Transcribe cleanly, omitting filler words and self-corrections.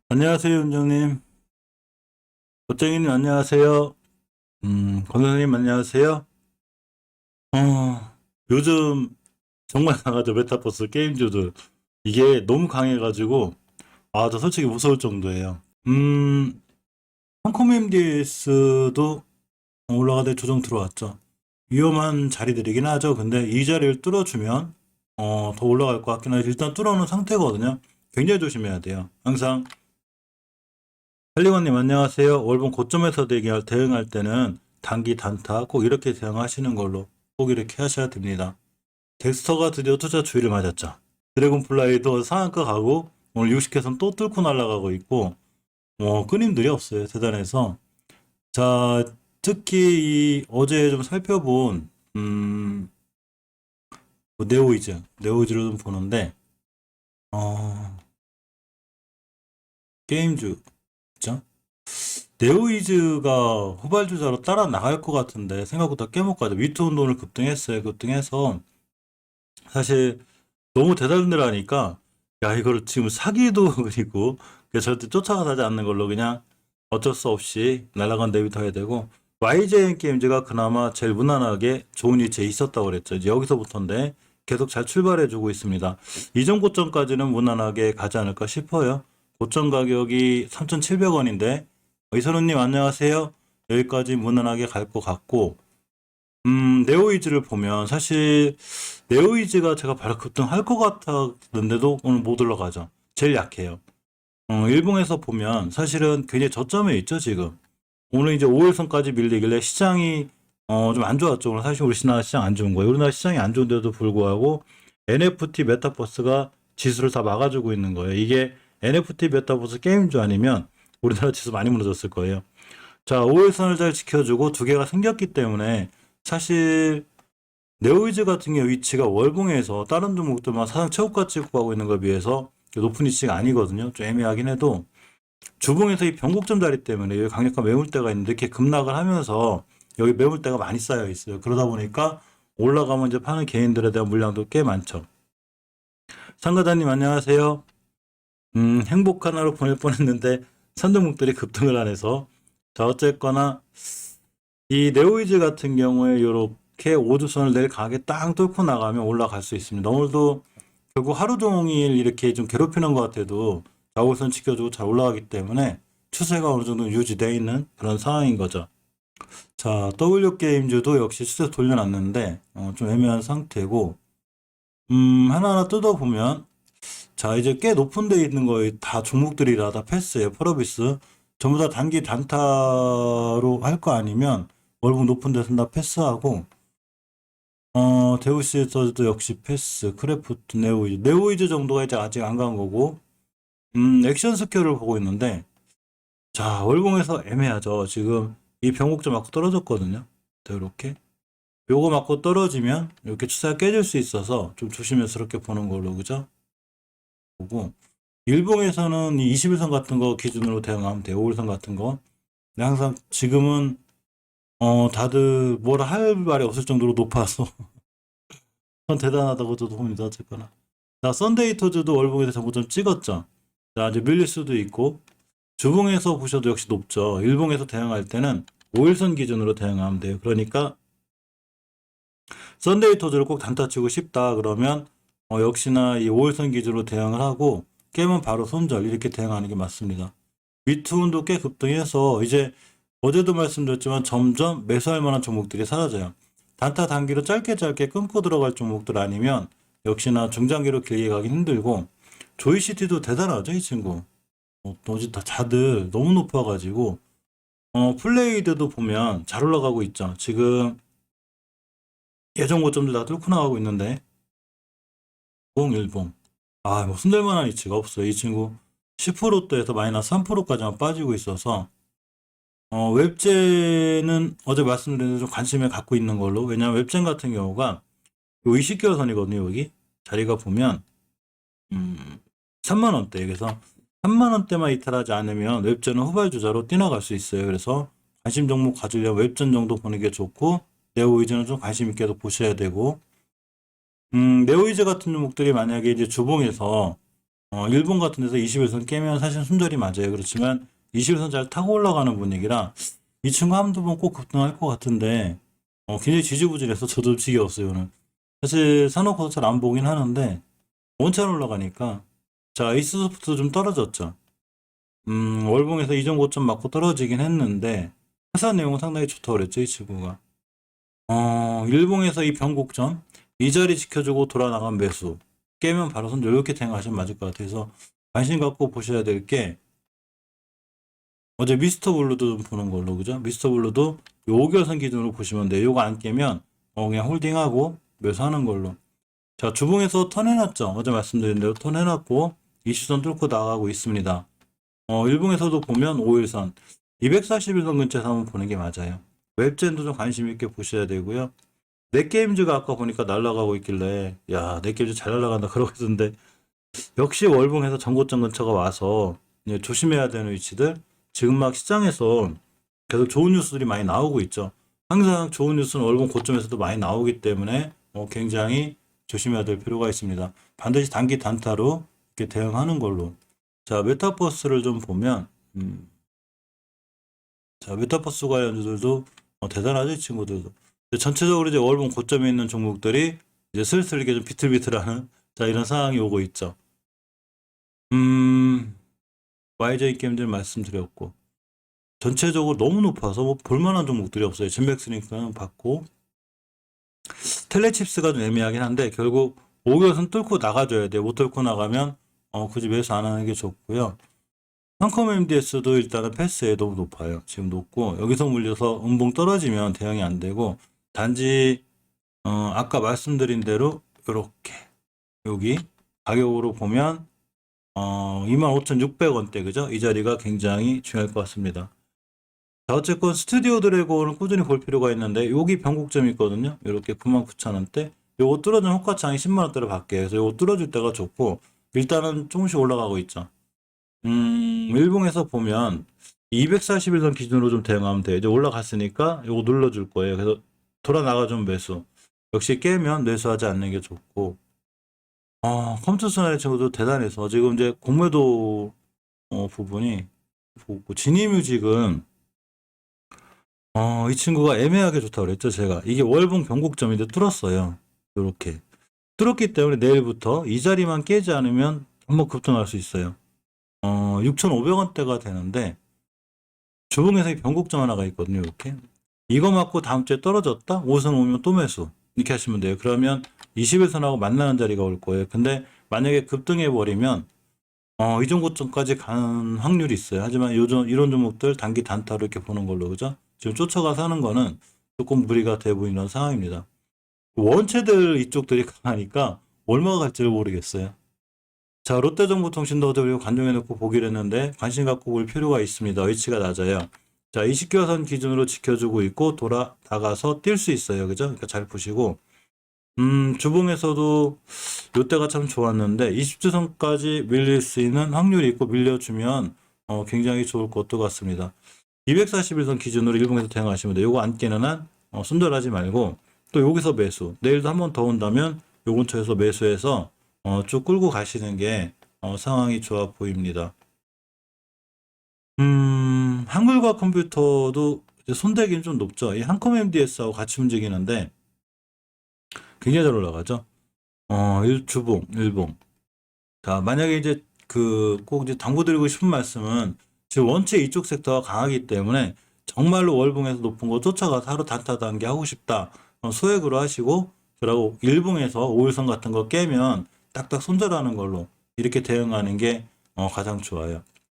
안녕하세요, 윤정님. 고쟁이님, 안녕하세요. 권선생님, 안녕하세요. 요즘 정말 강하죠, 메타버스 게임주들. 이게 너무 강해가지고, 저 솔직히 무서울 정도예요. 컴컴 MDS도 올라가다 조정 들어왔죠. 위험한 자리들이긴 하죠. 근데 이 자리를 뚫어주면, 더 올라갈 것 같긴 하죠. 일단 뚫어놓은 상태거든요. 굉장히 조심해야 돼요. 항상 헬리건님 안녕하세요. 월봉 고점에서 대응할 때는 단기 단타 꼭 이렇게 대응하시는 걸로 꼭 이렇게 하셔야 됩니다. 덱스터가 드디어 투자 주의를 맞았죠. 드래곤플라이도 상한가 가고 오늘 60회선 또 뚫고 날아가고 있고 끊임들이 없어요. 대단해서 자 특히 이 어제 좀 살펴본 네오이즈를 좀 보는데 어, 게임주 그죠? 네오이즈가 후발주자로 따라 나갈 것 같은데 생각보다 꽤 못 가죠. 위트 운동을 급등했어요. 급등해서 사실 너무 대단들 하니까 야 이거를 지금 사기도 그리고 절대 쫓아가지 않는 걸로 그냥 어쩔 수 없이 날아간 데비터 해야 되고 YJN 게임즈가 그나마 제일 무난하게 좋은 위치에 있었다고 그랬죠. 이제 여기서부터인데 계속 잘 출발해주고 있습니다. 이전 고점까지는 무난하게 가지 않을까 싶어요. 고점 가격이 3,700원인데 이선우님 안녕하세요. 여기까지 무난하게 갈 것 같고 네오이즈를 보면 사실 네오이즈가 제가 바로 급등할 것 같았는데도 오늘 못 올라가죠. 제일 약해요. 일봉에서 보면 사실은 굉장히 저점에 있죠, 지금. 오늘 이제 5일선까지 밀리길래 시장이 좀 안 좋았죠. 오늘 사실 우리나라 시장 안 좋은 거예요. 우리나라 시장이 안 좋은데도 불구하고 NFT 메타버스가 지수를 다 막아주고 있는 거예요. 이게 NFT 메타버스 게임주 아니면 우리나라 지수 많이 무너졌을 거예요. 자, 5일선을 잘 지켜주고 두 개가 생겼기 때문에 사실 네오이즈 같은 경우 위치가 월봉에서 다른 종목들만 사상 최고가 찍고 가고 있는 것에 비해서 높은 위치가 아니거든요. 좀 애매하긴 해도 주봉에서 이 변곡점 자리 때문에 여기 강력한 매물대가 있는데 이렇게 급락을 하면서 여기 매물대가 많이 쌓여 있어요. 그러다 보니까 올라가면 이제 파는 개인들에 대한 물량도 꽤 많죠. 상가자님 안녕하세요. 행복한 하루 보낼 뻔했는데 선종목들이 급등을 안 해서 자 어쨌거나 이 네오이즈 같은 경우에 이렇게 5주선을 내일 강하게 딱 뚫고 나가면 올라갈 수 있습니다. 오늘도 결국 하루 종일 이렇게 좀 괴롭히는 것 같아도 좌우선 지켜주고 잘 올라가기 때문에 추세가 어느 정도 유지되어 있는 그런 상황인 거죠. 자, W게임즈도 역시 추세 돌려놨는데 좀 애매한 상태고 하나하나 뜯어보면 자 이제 꽤 높은 데 있는 거에 다 종목들이라 다 패스예요. 펄어비스 전부 다 단기 단타로 할 거 아니면 월급 높은 데서는 다 패스하고 데우스에서도 역시 패스 크래프트 네오이즈 정도가 이제 아직 안 간 거고 액션 스퀘어를 보고 있는데 자 월봉에서 애매하죠. 지금 이 변곡점 맞고 떨어졌거든요. 이렇게 요거 맞고 떨어지면 이렇게 추세가 깨질 수 있어서 좀 조심스럽게 보는 걸로 그죠? 보고 일봉에서는 이 21선 같은 거 기준으로 대응하면 돼요. 5일선 같은 거. 근데 항상 지금은 다들 뭐라 할 말이 없을 정도로 높아서 그건 대단하다고 저도 봅니다. 어쨌거나. 자, 썬데이 토즈도 월봉에서 정고점 찍었죠. 자, 이제 밀릴 수도 있고 주봉에서 보셔도 역시 높죠. 일봉에서 대응할 때는 5일선 기준으로 대응하면 돼요. 그러니까 썬데이 토즈를 꼭 단타 치고 싶다 그러면 역시나 이 5일선 기준으로 대응을 하고 깨면 바로 손절 이렇게 대응하는 게 맞습니다. 미투운도 꽤 급등해서 이제 어제도 말씀드렸지만 점점 매수할 만한 종목들이 사라져요. 단타 단기로 짧게 짧게 끊고 들어갈 종목들 아니면 역시나 중장기로 길게 가긴 힘들고 조이시티도 대단하죠 이 친구. 어제 다 다들 너무 높아가지고 플레이드도 보면 잘 올라가고 있죠. 지금 예전 고점들 다 뚫고 나가고 있는데 01봉 뭐 손댈만한 위치가 없어요. 이 친구 10%대에서 마이너스 3%까지만 빠지고 있어서 웹젠은 어제 말씀드린 대로 좀 관심을 갖고 있는 걸로. 왜냐하면 웹젠 같은 경우가 요 20개월선이거든요. 여기 자리가 보면 3만 원대. 그래서 3만 원대만 이탈하지 않으면 웹젠은 후발주자로 뛰어갈 수 있어요. 그래서 관심 종목 가지려면 웹젠 정도 보는 게 좋고 네오이즈는 좀 관심 있게도 보셔야 되고 네오이즈 같은 종목들이 만약에 이제 주봉에서 일본 같은 데서 21선 깨면 사실 손절이 맞아요. 그렇지만 21선 잘 타고 올라가는 분위기라 이 친구 한두 번 꼭 급등할 것 같은데 굉장히 지지부진해서 저도 지겨웠어요. 오늘. 사실 사놓고 잘 안 보긴 하는데 원천 올라가니까 자 이스소프트 좀 떨어졌죠. 월봉에서 이전 고점 맞고 떨어지긴 했는데 회사 내용은 상당히 좋다고 그랬죠. 이 친구가. 일봉에서 이 변곡점 이 자리 지켜주고 돌아 나간 매수 깨면 바로 손 이렇게 생각하시면 맞을 것 같아서 관심 갖고 보셔야 될 게 어제 미스터 블루도 좀 보는 걸로 그죠? 미스터 블루도 요 5개월선 기준으로 보시면 돼요. 요거 안 깨면 그냥 홀딩하고 매수하는 걸로. 자 주봉에서 턴해놨죠. 어제 말씀드린 대로 턴해놨고 이슈선 뚫고 나가고 있습니다. 일봉에서도 보면 5일선 241선 근처에서 한번 보는 게 맞아요. 웹젠도 좀 관심 있게 보셔야 되고요. 넷게임즈가 아까 보니까 날아가고 있길래 야 넷게임즈 잘 날아간다 그러고 있었는데 역시 월봉에서 전고점 근처가 와서 이제 조심해야 되는 위치들 지금 막 시장에서 계속 좋은 뉴스들이 많이 나오고 있죠. 항상 좋은 뉴스는 월봉 고점에서도 많이 나오기 때문에 굉장히 조심해야 될 필요가 있습니다. 반드시 단기 단타로 이렇게 대응하는 걸로. 자 메타버스를 좀 보면 자 메타버스 관련주들도 대단하죠 이 친구들도. 전체적으로 이제 월봉 고점에 있는 종목들이 이제 슬슬 이게 좀 비틀비틀하는 자 이런 상황이 오고 있죠. YJ 게임들 말씀드렸고 전체적으로 너무 높아서 뭐 볼만한 종목들이 없어요. 진맥스링크는 받고 텔레칩스가 좀 애매하긴 한데 결국 5개월선 뚫고 나가줘야 돼요. 못 뚫고 나가면 굳이 매수 안 하는 게 좋고요. 한컴 MDS도 일단은 패스에 너무 높아요. 지금 높고 여기서 물려서 음봉 떨어지면 대응이 안 되고 단지 아까 말씀드린 대로 이렇게 여기 가격으로 보면 25,600원대 그죠? 이 자리가 굉장히 중요할 것 같습니다. 자, 어쨌건 스튜디오 드래곤을 꾸준히 볼 필요가 있는데 여기 변곡점이 있거든요. 이렇게 99,000원대 요거 뚫어준 호가창이 10만원대로 바뀌어요. 그래서 요거 뚫어줄 때가 좋고 일단은 조금씩 올라가고 있죠. 일봉에서 보면 241선 기준으로 좀 대응하면 돼요. 이제 올라갔으니까 요거 눌러줄 거예요. 그래서 돌아 나가 좀 매수. 역시 깨면 매수하지 않는 게 좋고. 컴투스나의 친구도 대단해서 지금 이제 공매도 부분이 보고 진입뮤직은 이 친구가 애매하게 좋다고 그랬죠. 제가 이게 월봉 변곡점인데 뚫었어요. 이렇게 뚫었기 때문에 내일부터 이 자리만 깨지 않으면 한번 급등할 수 있어요. 6,500원대가 되는데 주봉에서 이 변곡점 하나가 있거든요. 이렇게 이거 맞고 다음 주에 떨어졌다 5선 오면 또 매수 이렇게 하시면 돼요. 그러면 21선하고 만나는 자리가 올 거예요. 근데 만약에 급등해 버리면 이전 고점까지 가는 확률이 있어요. 하지만 이런 종목들 단기 단타로 이렇게 보는 걸로 그죠? 지금 쫓아가서 하는 거는 조금 무리가 돼 보이는 상황입니다. 원체들 이쪽들이 강하니까 얼마가 갈지를 모르겠어요. 자, 롯데정보통신도 어제 우리가 관종해놓고 보기로 했는데 관심 갖고 볼 필요가 있습니다. 위치가 낮아요. 자, 20개선 기준으로 지켜주고 있고 돌아다가서 뛸 수 있어요. 그죠? 그러니까 잘 보시고 주봉에서도 요때가 참 좋았는데 20주선까지 밀릴 수 있는 확률이 있고 밀려주면 굉장히 좋을 것도 같습니다. 241선 기준으로 일봉에서 대응하시면 돼요. 요거 안 깨는 한 손절하지 말고 또 여기서 매수. 내일도 한 번 더 온다면 요 근처에서 매수해서 쭉 끌고 가시는 게 상황이 좋아 보입니다. 한글과 컴퓨터도 손대기는 좀 높죠. 이 한컴 MDS하고 같이 움직이는데 굉장히 잘 올라가죠. 주봉, 일봉. 자, 만약에 이제 꼭 이제 당부드리고 싶은 말씀은 지금 원체 이쪽 섹터가 강하기 때문에 정말로 월봉에서 높은 거 쫓아가서 하루 단타 단계 하고 싶다. 소액으로 하시고 그러고 일봉에서 5일선 같은 거 깨면 딱딱 손절하는 걸로 이렇게 대응하는 게 가장 좋아요.